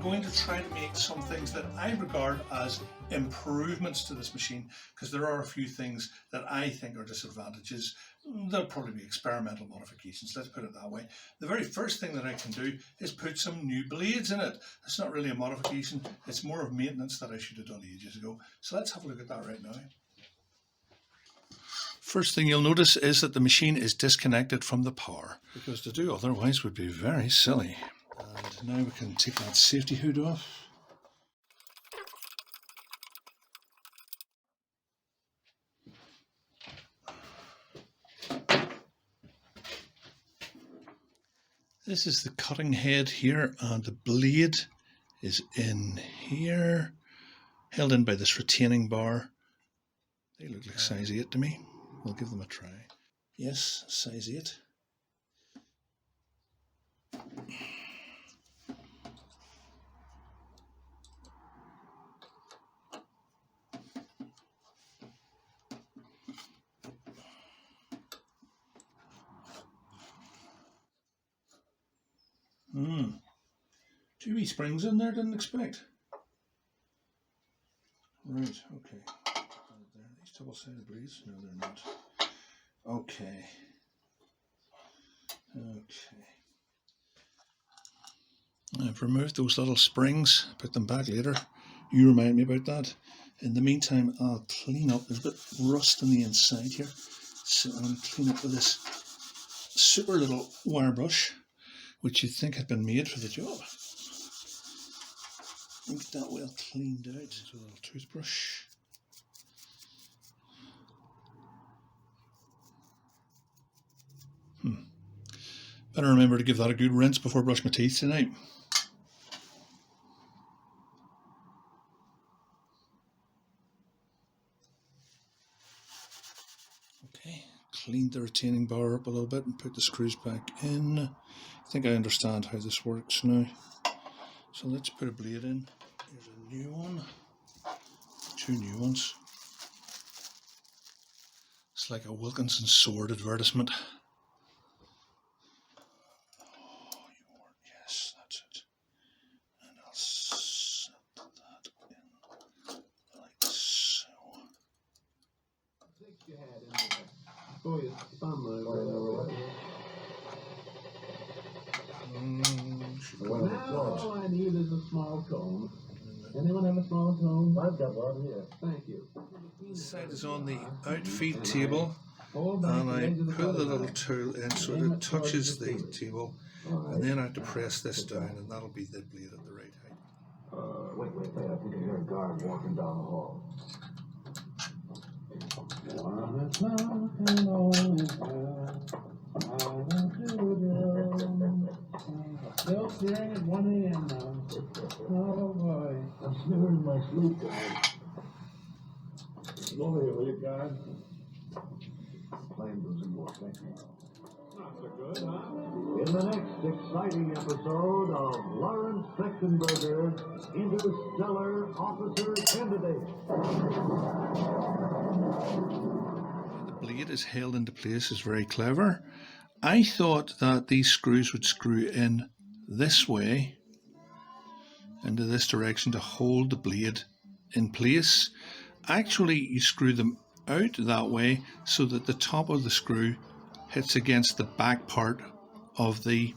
going to try to make some things that I regard as improvements to this machine, because there are a few things that I think are disadvantages. There'll probably be experimental modifications, let's put it that way. The very first thing that I can do is put some new blades in it. It's not really a modification, it's more of maintenance that I should have done ages ago. So let's have a look at that right now. First thing you'll notice is that the machine is disconnected from the power, because to do otherwise would be very silly. And now we can take that safety hood off. This is the cutting head here, and the blade is in here, held in by this retaining bar. They look like size 8 to me. We'll give them a try. Yes, size 8. Two wee springs in there, didn't expect. Right, okay. These double-sided blades? No, they're not. Okay. I've removed those little springs, put them back later. You remind me about that. In the meantime, I'll clean up. There's a bit of rust on the inside here, so I'm going to clean up with this super little wire brush, which you'd think had been made for the job. Get that well cleaned out with a little toothbrush. Better remember to give that a good rinse before I brush my teeth tonight. Okay, cleaned the retaining bar up a little bit and put the screws back in. I think I understand how this works now. So let's put a blade in. Here's a new one. Two new ones. It's like a Wilkinson sword advertisement. Yes, that's it. And I'll set that in like so. All I need is a small cone. Anyone have a small cone? I've got one here. Thank you. This side is on the outfeed table, and I put the little tool in so that it touches the table, and then I have to press this down, and that'll be the blade at the right height. Wait, I think I hear a guard walking down the hall. Still staring at 1 a.m. now. Oh boy. I'm snoring in my sleep, guys. Come over here, will you, guys? Plain blues and more, thank you. Not so good, huh? In the next exciting episode of Lawrence Trachtenberger, Interstellar Officer Candidate. The blade is held into place is very clever. I thought that these screws would screw in this way into this direction to hold the blade in place. Actually, you screw them out that way so that the top of the screw hits against the back part of the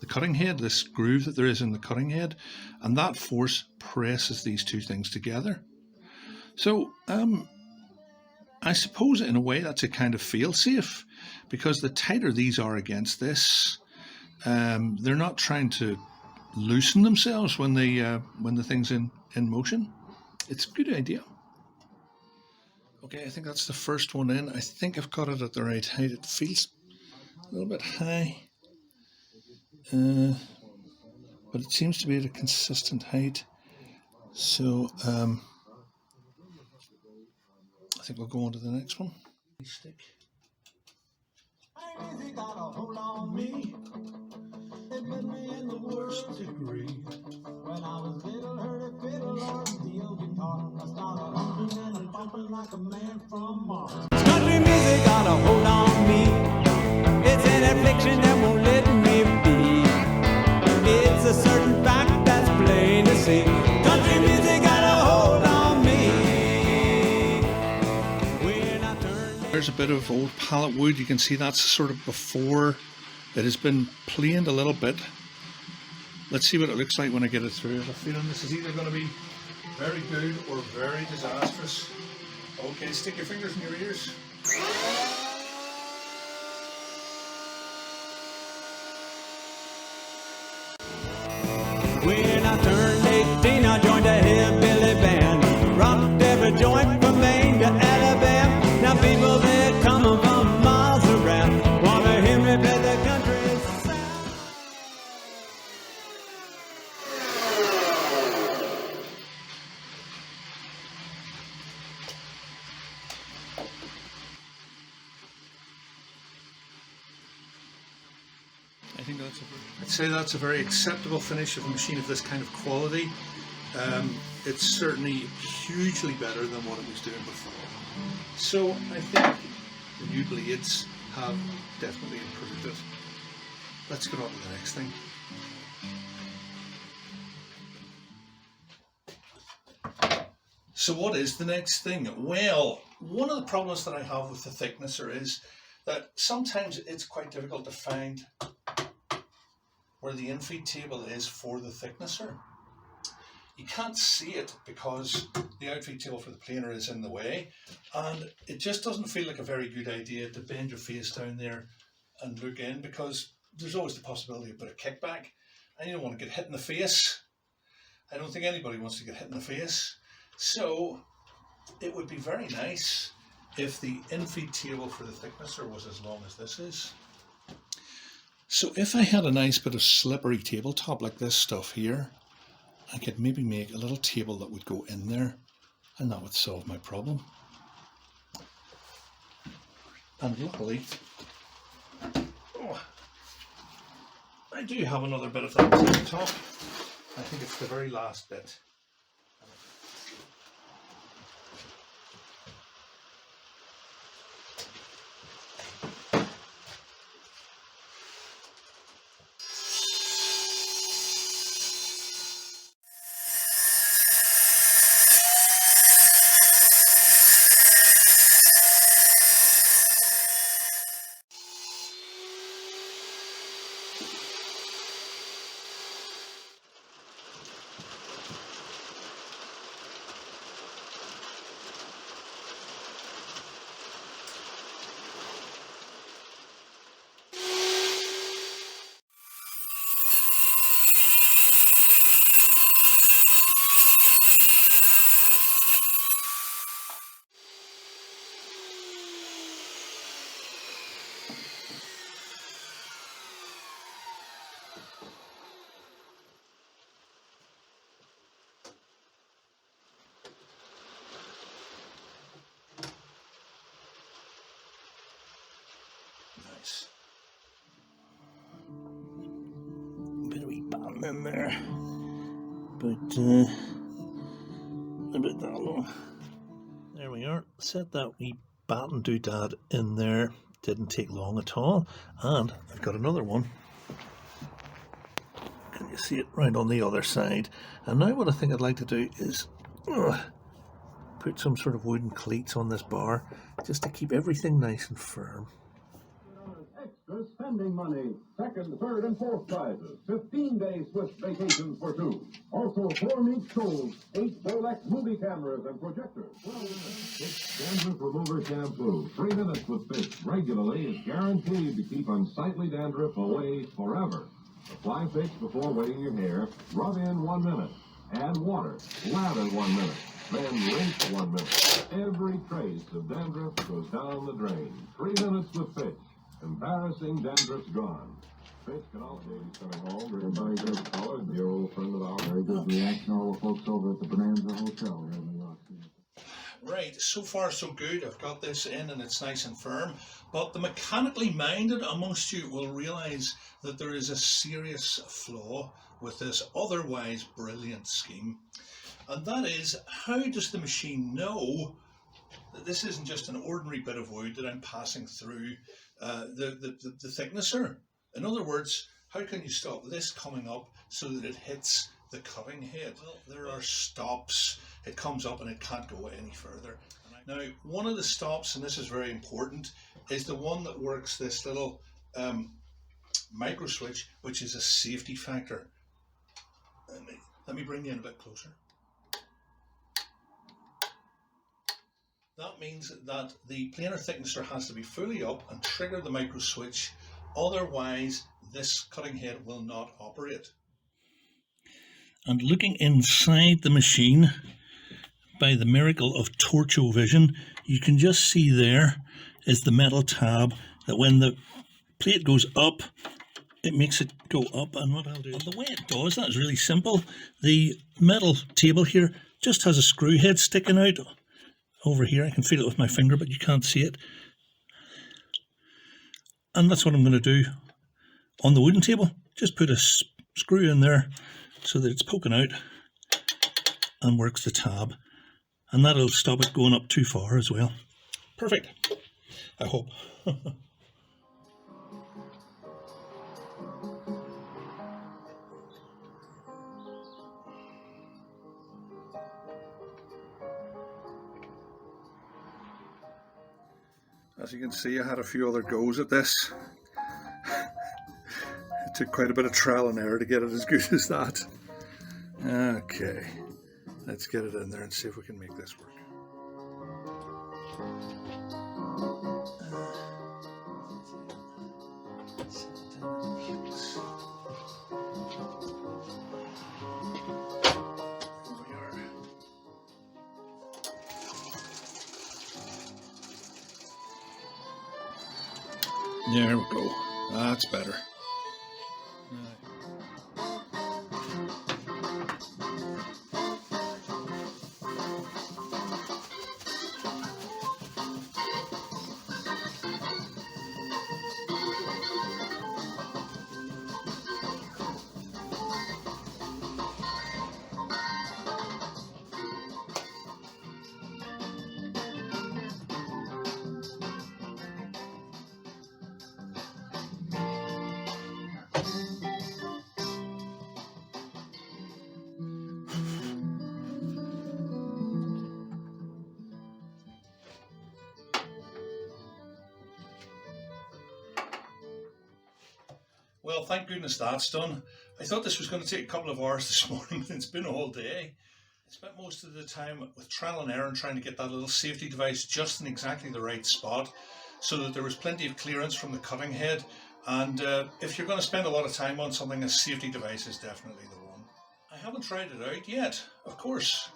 cutting head, this groove that there is in the cutting head, and that force presses these two things together. So I suppose in a way that's a kind of fail-safe, because the tighter these are against this, they're not trying to loosen themselves when the thing's in motion. It's a good idea. Okay, I think that's the first one in. I think I've got it at the right height. It feels a little bit high, but it seems to be at a consistent height. So I think we'll go on to the next one. Stick. They got a hold on me. They put me in the worst degree. When I was little, heard a fiddle or a steel guitar. I started humping and a bumping like a man from Mars. Country music got a hold on me. It's an affliction that won't let me be. It's a certain fact that's plain there's a bit of old pallet wood. You can see that's sort of before it has been planed a little bit. Let's see what it looks like when I get it through. I have a feeling this is either going to be very good or very disastrous. Okay, stick your fingers in your ears. When I turned 18, I joined a hillbilly band. Rocked every joint from Maine to Alabama. Now people that come from miles around wanna hear me play the country sound. I think I'd say that's a very acceptable finish of a machine of this kind of quality. It's certainly hugely better than what it was doing before. So I think the new blades have definitely improved it. Let's get on to the next thing. So what is the next thing? Well, one of the problems that I have with the thicknesser is that sometimes it's quite difficult to find where the infeed table is for the thicknesser. You can't see it because the outfeed table for the planer is in the way, and it just doesn't feel like a very good idea to bend your face down there and look in, because there's always the possibility of a bit of kickback and you don't want to get hit in the face. I don't think anybody wants to get hit in the face. So it would be very nice if the infeed table for the thicknesser was as long as this is. So if I had a nice bit of slippery tabletop like this stuff here, I could maybe make a little table that would go in there, and that would solve my problem. And luckily, I do have another bit of that tabletop. I think it's the very last bit. Nice. Bit of wee bottom in there, but a bit that long. There we are. Set that wee batten doodad in there. Didn't take long at all, and I've got another one. Can you see it right on the other side? And now what I think I'd like to do is put some sort of wooden cleats on this bar, just to keep everything nice and firm. Extra spending money, second, third, and fourth prizes. 15-day Swiss vacations for two. Also, 4 meat stools, 8 Bolex movie cameras and projectors. Dandruff Remover Shampoo. 3 minutes with Fitch regularly is guaranteed to keep unsightly dandruff away forever. Apply Fitch before wetting your hair. Rub in 1 minute. Add water. Lather 1 minute. Then rinse 1 minute. Every trace of dandruff goes down the drain. 3 minutes with Fitch. Embarrassing dandruff's gone. Fitch can also be coming home. Everybody good color. Dear old friend of ours. Very good reaction. All the folks over at the Bonanza Hotel here in New York. Right, so far so good. I've got this in and it's nice and firm, but the mechanically minded amongst you will realise that there is a serious flaw with this otherwise brilliant scheme, and that is, how does the machine know that this isn't just an ordinary bit of wood that I'm passing through the thicknesser? In other words, how can you stop this coming up so that it hits the cutting head? Well, there are stops. It comes up and it can't go any further. Now, one of the stops, and this is very important, is the one that works this little micro switch, which is a safety factor. Let me bring you in a bit closer. That means that the planer thicknesser has to be fully up and trigger the micro switch, otherwise this cutting head will not operate. And looking inside the machine by the miracle of torcho vision, you can just see there is the metal tab that when the plate goes up, it makes it go up. And what I'll do, and the way it does that is really simple. The metal table here just has a screw head sticking out over here. I can feel it with my finger, but you can't see it. And that's what I'm going to do on the wooden table. Just put a screw in there so that it's poking out and works the tab. And that'll stop it going up too far as well. Perfect, I hope. As you can see, I had a few other goes at this. It took quite a bit of trial and error to get it as good as that. Okay, let's get it in there and see if we can make this work. There we go. That's better. Well, thank goodness that's done. I thought this was going to take a couple of hours this morning, but it's been all day. I spent most of the time with trial and error and trying to get that little safety device just in exactly the right spot so that there was plenty of clearance from the cutting head. And if you're going to spend a lot of time on something, a safety device is definitely the one. I haven't tried it out yet, of course,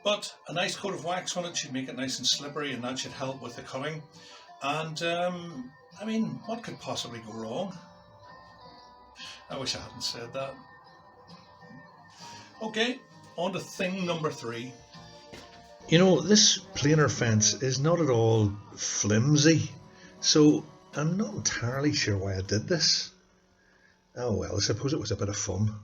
but a nice coat of wax on it should make it nice and slippery, and that should help with the cutting. And I mean, what could possibly go wrong? I wish I hadn't said that. Okay, on to thing number 3. You know, this planer fence is not at all flimsy, so I'm not entirely sure why I did this. Oh well, I suppose it was a bit of fun.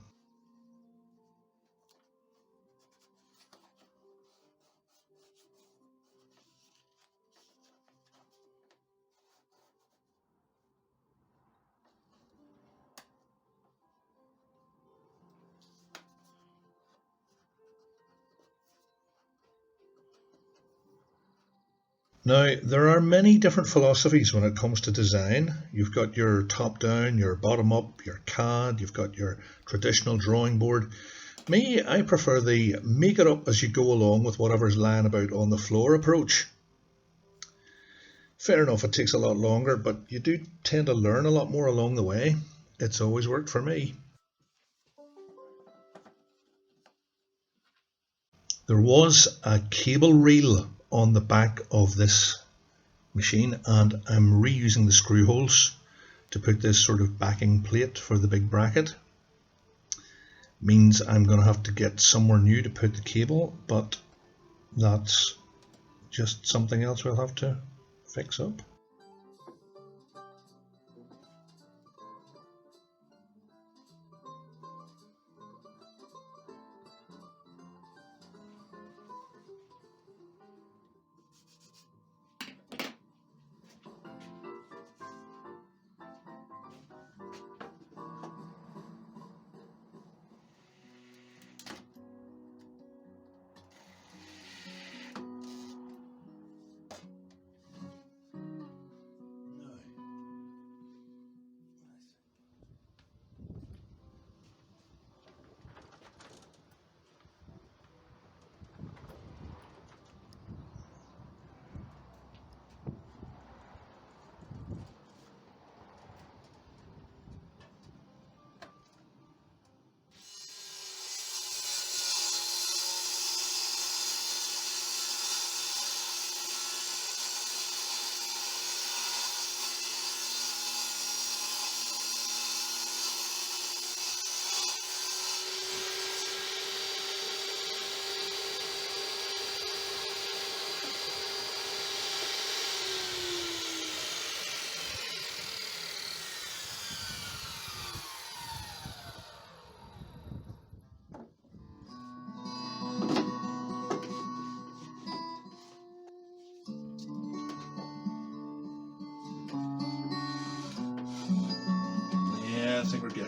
Now, there are many different philosophies when it comes to design. You've got your top-down, your bottom-up, your CAD, you've got your traditional drawing board. Me, I prefer the make it up as you go along with whatever's lying about on the floor approach. Fair enough, it takes a lot longer, but you do tend to learn a lot more along the way. It's always worked for me. There was a cable reel on the back of this machine, and I'm reusing the screw holes to put this sort of backing plate for the big bracket. Means I'm going to have to get somewhere new to put the cable, but that's just something else we'll have to fix up.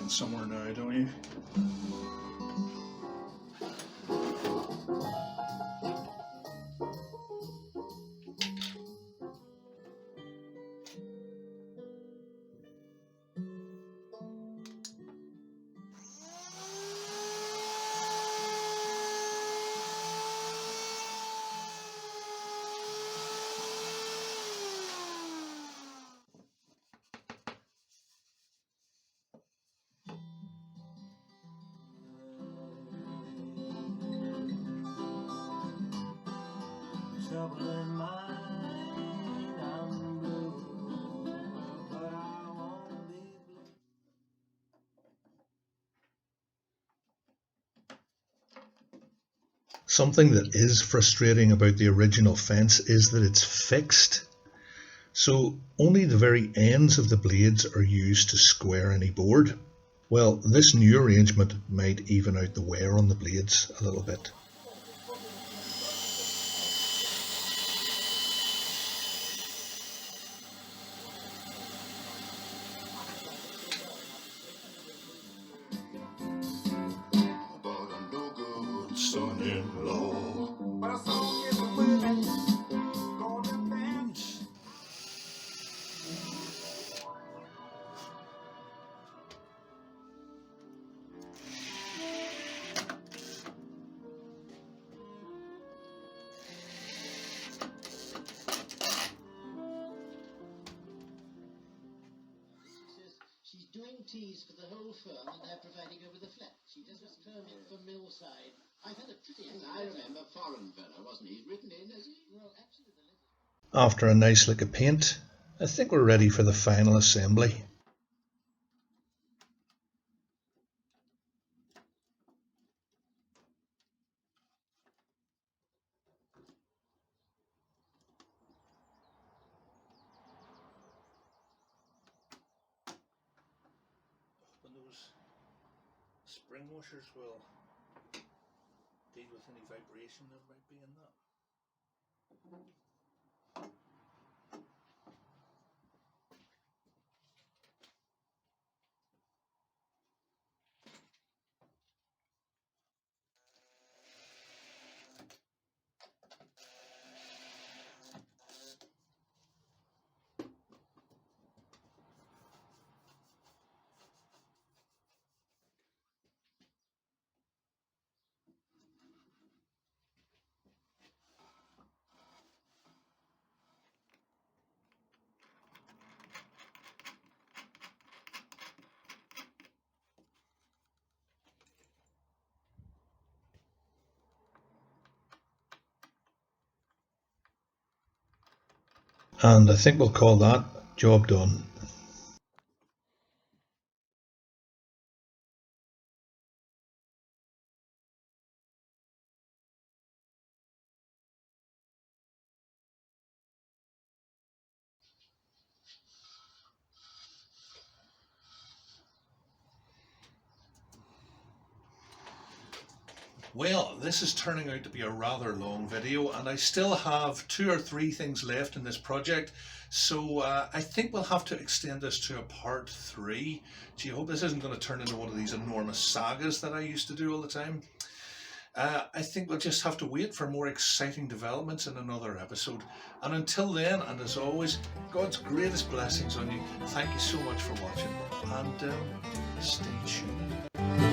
thinking somewhere now, don't you? Trouble in mind, I'm blue, but I won't be blue. Something that is frustrating about the original fence is that it's fixed. So only the very ends of the blades are used to square any board. Well, this new arrangement might even out the wear on the blades a little bit. Son-in-law. But a song is a women gonna dance. She's doing teas for the whole firm and they're providing her with a flat. She does a permit for Millside. I've had a pretty... I remember, foreign fellow, wasn't he? He's written in, has he? Well, actually, the letter... After a nice lick of paint, I think we're ready for the final assembly. And those spring washers will deal with any vibration that might be in that. And I think we'll call that job done. Well, this is turning out to be a rather long video and I still have 2 or 3 things left in this project, so I think we'll have to extend this to a part 3. Gee, I hope this isn't going to turn into one of these enormous sagas that I used to do all the time. I think we'll just have to wait for more exciting developments in another episode. And until then, and as always, God's greatest blessings on you. Thank you so much for watching and stay tuned.